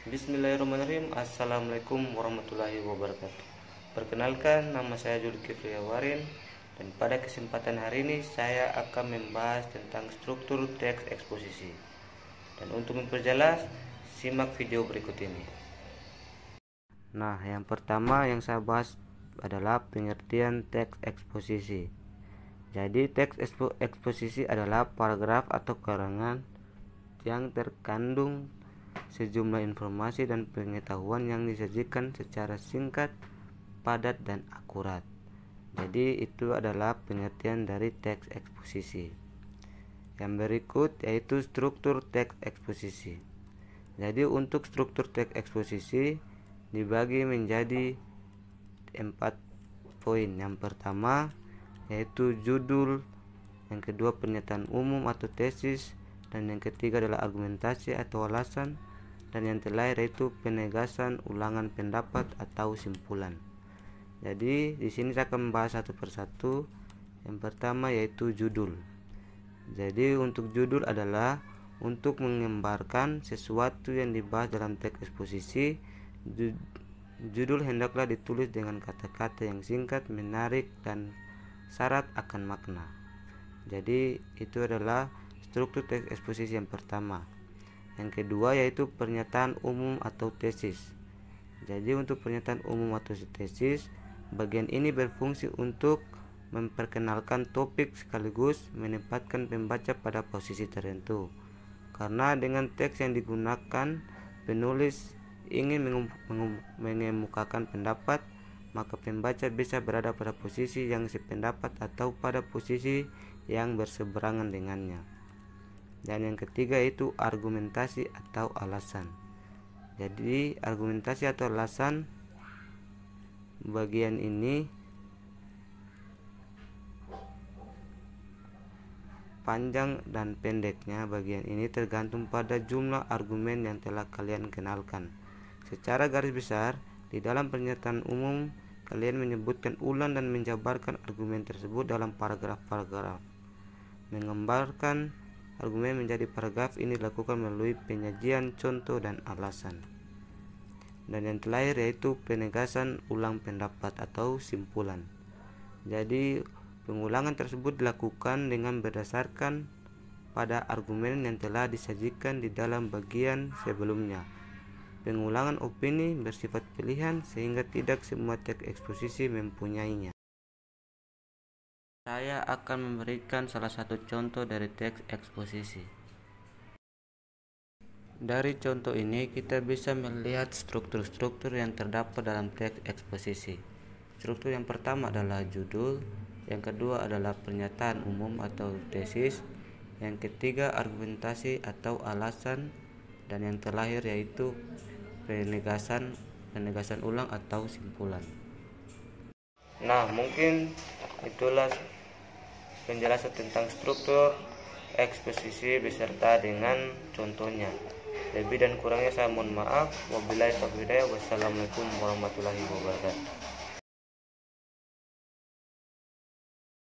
Bismillahirrahmanirrahim. Assalamualaikum warahmatullahi wabarakatuh. Perkenalkan, nama saya Zulkifli Warin, dan pada kesempatan hari ini saya akan membahas tentang struktur teks eksposisi. Dan untuk memperjelas, simak video berikut ini. Nah, yang pertama yang saya bahas adalah pengertian teks eksposisi. Jadi teks eksposisi adalah paragraf atau karangan yang terkandung sejumlah informasi dan pengetahuan yang disajikan secara singkat, padat, dan akurat. Jadi itu adalah pengertian dari teks eksposisi. Yang berikut yaitu struktur teks eksposisi. Jadi untuk struktur teks eksposisi dibagi menjadi 4 poin. Yang pertama yaitu judul, yang kedua pernyataan umum atau tesis, dan yang ketiga adalah argumentasi atau alasan, dan yang terakhir yaitu penegasan, ulangan pendapat atau simpulan. Jadi di sini saya akan membahas satu persatu. Yang pertama yaitu judul. Jadi untuk judul adalah untuk menggambarkan sesuatu yang dibahas dalam teks eksposisi. Judul hendaklah ditulis dengan kata-kata yang singkat, menarik, dan syarat akan makna. Jadi itu adalah struktur teks eksposisi yang pertama. Yang kedua yaitu pernyataan umum atau tesis. Jadi untuk pernyataan umum atau tesis, bagian ini berfungsi untuk memperkenalkan topik sekaligus menempatkan pembaca pada posisi tertentu. Karena dengan teks yang digunakan, penulis ingin mengemukakan pendapat, maka pembaca bisa berada pada posisi yang sependapat atau pada posisi yang berseberangan dengannya. Dan yang ketiga itu argumentasi atau alasan. Jadi argumentasi atau alasan, bagian ini panjang dan pendeknya bagian ini tergantung pada jumlah argumen yang telah kalian kenalkan. Secara garis besar, di dalam pernyataan umum kalian menyebutkan ulang dan menjabarkan argumen tersebut dalam paragraf-paragraf. Menggambarkan argumen menjadi paragraf ini dilakukan melalui penyajian contoh dan alasan. Dan yang terakhir yaitu penegasan ulang pendapat atau simpulan. Jadi pengulangan tersebut dilakukan dengan berdasarkan pada argumen yang telah disajikan di dalam bagian sebelumnya. Pengulangan opini bersifat pilihan sehingga tidak semua teks eksposisi mempunyainya. Saya akan memberikan salah satu contoh dari teks eksposisi. Dari contoh ini kita bisa melihat struktur-struktur yang terdapat dalam teks eksposisi. Struktur yang pertama adalah judul, yang kedua adalah pernyataan umum atau tesis, yang ketiga argumentasi atau alasan, dan yang terakhir yaitu penegasan ulang atau simpulan. Nah, mungkin itulah penjelasan tentang struktur eksposisi beserta dengan contohnya. Lebih dan kurangnya saya mohon maaf. Wabillahi taufiq hidayah. Wassalamualaikum warahmatullahi wabarakatuh.